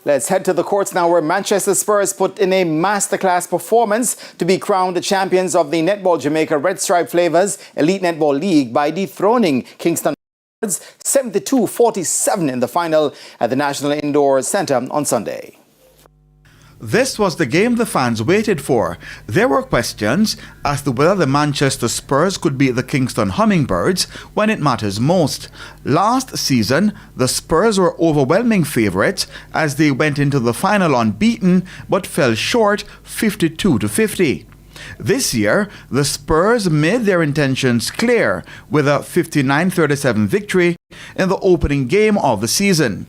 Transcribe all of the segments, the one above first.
Let's head to the courts now, where Manchester Spurs put in a masterclass performance to be crowned the champions of the Netball Jamaica Red Stripe Flavours Elite Netball League by dethroning Kingston Hummingbirds 72-47 in the final at the National Indoor Centre on Sunday. This was the game the fans waited for. There were questions as to whether the Manchester Spurs could beat the Kingston Hummingbirds when it matters most. Last season, the Spurs were overwhelming favourites as they went into the final unbeaten but fell short 52-50. This year, the Spurs made their intentions clear with a 59-37 victory in the opening game of the season.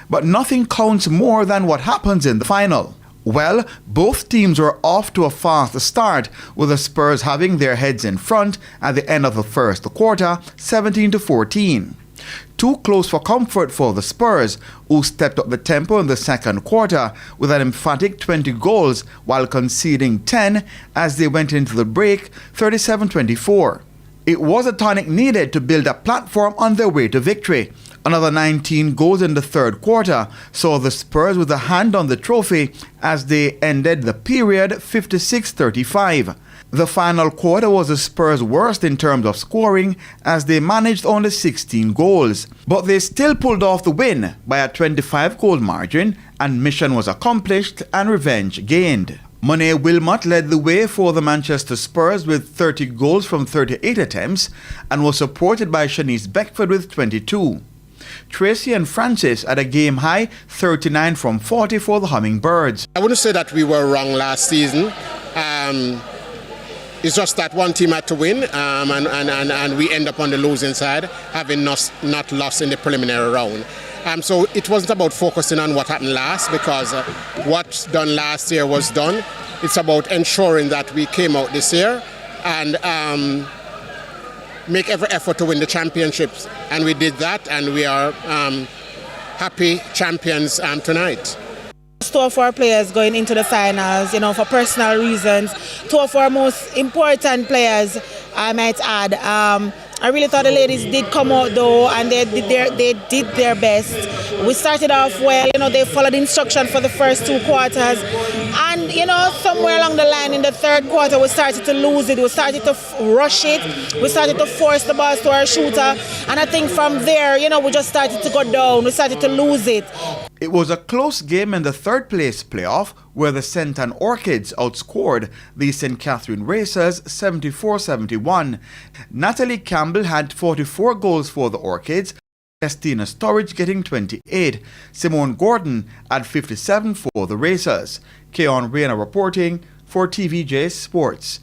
But nothing counts more than what happens in the final. Well, both teams were off to a fast start, with the Spurs having their heads in front at the end of the first quarter, 17-14. Too close for comfort for the Spurs, who stepped up the tempo in the second quarter with an emphatic 20 goals while conceding 10 as they went into the break, 37-24. It was a tonic needed to build a platform on their way to victory. Another 19 goals in the third quarter saw the Spurs with a hand on the trophy as they ended the period 56-35. The final quarter was the Spurs' worst in terms of scoring as they managed only 16 goals. But they still pulled off the win by a 25-goal margin, and mission was accomplished and revenge gained. Monet Wilmot led the way for the Manchester Spurs with 30 goals from 38 attempts and was supported by Shanice Beckford with 22. Tracy and Francis at a game-high 39 from 40 for the Hummingbirds. I wouldn't say that we were wrong last season. It's just that one team had to win, and we end up on the losing side, having not lost in the preliminary round. So it wasn't about focusing on what happened last, because what's done last year was done. It's about ensuring that we came out this year and make every effort to win the championships. And we did that, and we are happy champions tonight. Two of our players going into the finals, for personal reasons. Two of our most important players, I might add. I really thought the ladies did come out though, and they did their best. We started off well, they followed instruction for the first two quarters. And, somewhere along the line in the third quarter, we started to lose it. We started to rush it. We started to force the balls to our shooter. And I think from there, we just started to go down. We started to lose it. It was a close game in the third place playoff where the St. Ann Orchids outscored the St. Catherine Racers 74-71. Natalie Campbell had 44 goals for the Orchids, Christina Sturridge getting 28, Simone Gordon had 57 for the Racers. Keon Rayner reporting for TVJ Sports.